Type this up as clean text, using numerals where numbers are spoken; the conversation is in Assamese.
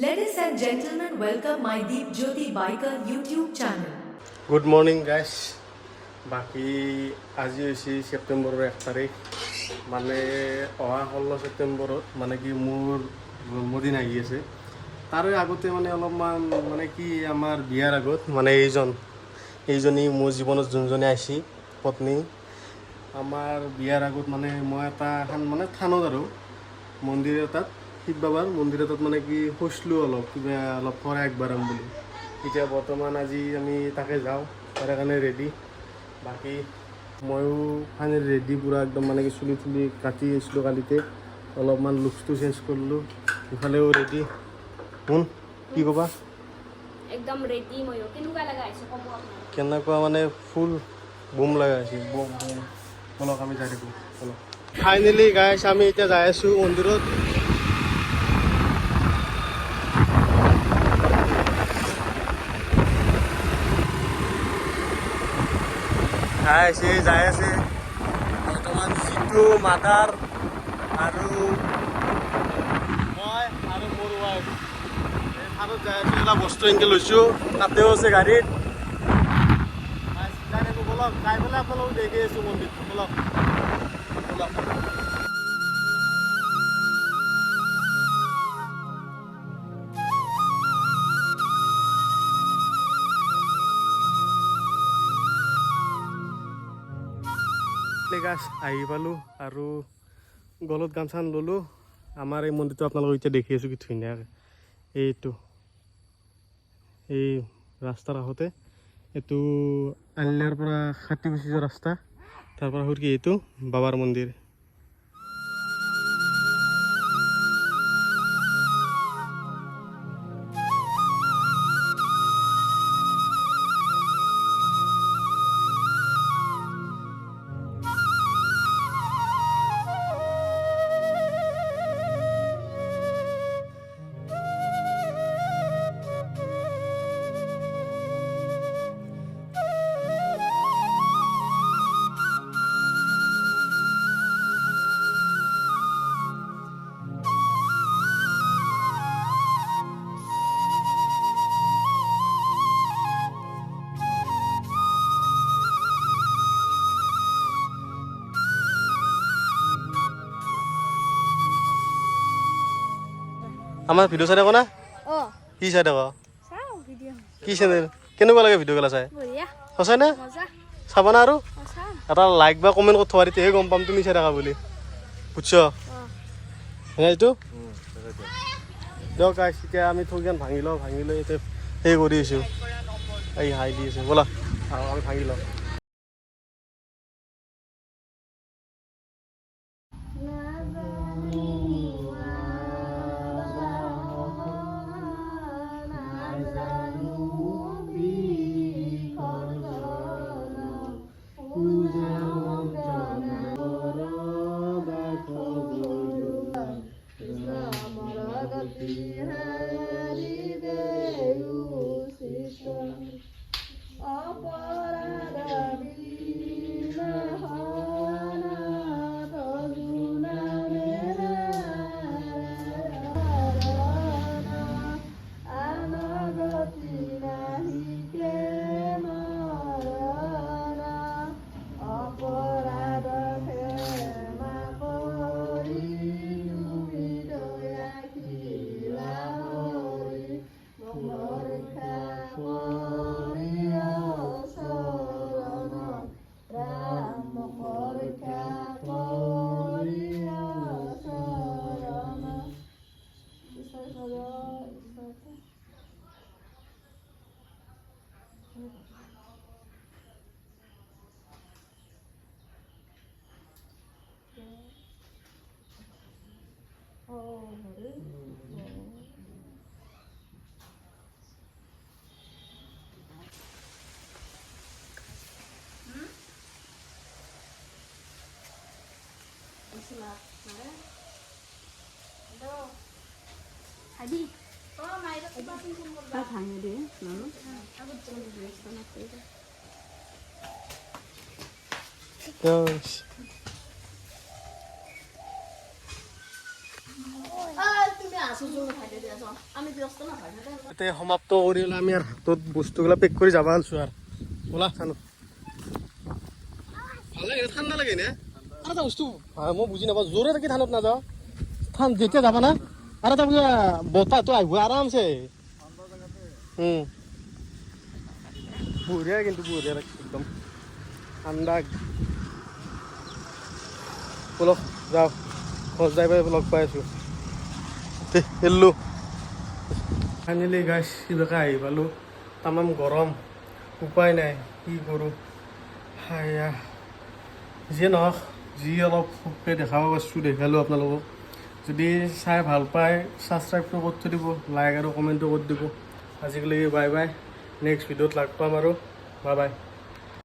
Ladies and gentlemen, welcome my Deep Jyoti Biker YouTube channel. Good morning guys. বাকি আজি হৈছে ছেপ্টেম্বৰৰ 1 তাৰিখ মানে অহা 16 ছেপ্টেম্বৰত মানে কি মোৰ জন্মদিন আহি আছে তাৰে আগতে মানে অলপমান মানে কি আমাৰ বিয়াৰ আগত মানে এইজনী মোৰ জীৱনত যোনজনী আহিছে পত্নী আমাৰ বিয়াৰ আগত মানে মই এটা মানে থানত আৰু মন্দিৰ এটাত শিৱ বাবাৰ মন্দিৰ এটাত মানে কি হৈছিলোঁ অলপ কিবা অলপ শৰাই আগবঢ়াম বুলি এতিয়া বৰ্তমান আজি আমি তাকে যাওঁ তাৰ কাৰণে ৰেডি বাকি ময়ো ফাইনেল ৰেডি পুৰা একদম মানে কি চুলি তুলি কাটি আহিছিলোঁ কালিতে অলপমান লুকছটো চেঞ্জ কৰিলোঁ ইফালেও ৰেডি শুন কি ক'বা একদম ৰেডি ময়ো কেনেকুৱা লগা আছে ক'ব আপোনাক কেনেকুৱা মানে ফুল বুম লগা আছে বুম বুম বলক আমি যাই থাকোঁ বলক ফাইনেলি গাইছ আমি এতিয়া যাই আছোঁ মন্দিৰত যাই আছে বৰ্তমান জিতু মাদাৰ আৰু মই আৰু মোৰ ৱাইফ এই থানত যাই আছোঁ এটা বস্তু এনেকৈ লৈছোঁ তাতেও আছে গাড়ীত যাই থাকোঁ বলক যাই পেলাই আপোনালোকক দেখি আছোঁ মন্দিৰটো বলক বলক গাছ আহি পালোঁ আৰু গলত গান চান ল'লোঁ আমাৰ এই মন্দিৰটো আপোনালোকক এতিয়া দেখি আছোঁ কি ধুনীয়াকৈ এইটো এই ৰাস্তাৰ কাষতে এইটো আলিনাৰ পৰা খাটিকুছি যোৱা ৰাস্তা তাৰ পৰা হ'ল কি এইটো বাবাৰ মন্দিৰ আমাৰ ভিডিঅ' চাই থাকো না কি চাই থাক কি চেনেল কেনেকুৱা লাগে ভিডিঅ'গিলা চাই সঁচাই নে চাবা না আৰু এটা লাইক বা কমেণ্ট কৰি থোৱা তেতিয়াহে গম পাম তুমি চাই থাকা বুলি বুজছ এইটো দিয়ক এতিয়া আমি থগিয়ান ভাঙি লওঁ ভাঙি লৈ এতিয়া সেই কৰি আছোঁ এই হাই দি আছোঁ ব'লা আমি ভাঙি লওঁ Hadi. Oh, may bakit kung Tá tanya dia, no? Ako dyan gusto na pwede. Yes. তুমি এতিয়া সমাপ্ত কৰি আমি আৰু হাতত বস্তুবিলাক পেক কৰি যাবা আনছো আৰু ব'লা চানো ভাল লাগে ঠাণ্ডা লাগে নে আৰু এটা বস্তু মই বুজি নাপাওঁ জোৰে থাকি ঠাণ্ডাত নাযাওঁ যেতিয়া যাবা না আৰু এটা বতাহটো আহিব আৰামছে বঢ়িয়া কিন্তু বঢ়িয়া লাগছে একদম ঠাণ্ডা বলক যাওঁ ঘৰত যাই পাই লগ পাই আছোঁ এল্লো ফাইনেলি গাইছ কিবাকে আহি পালোঁ তামাম গৰম উপায় নাই কি কৰোঁ হায়া যিয়ে নহওক যি অলপ সুখে দেখাব পাৰছোঁ দেখালোঁ আপোনালোকক যদি চাই ভাল পায় ছাবস্ক্ৰাইবটো কৰি থৈ দিব লাইক আৰু কমেণ্টটো কৰি দিব আজিকালি বাই বাই নেক্সট ভিডিঅ'ত লগ পাম আৰু বাই বাই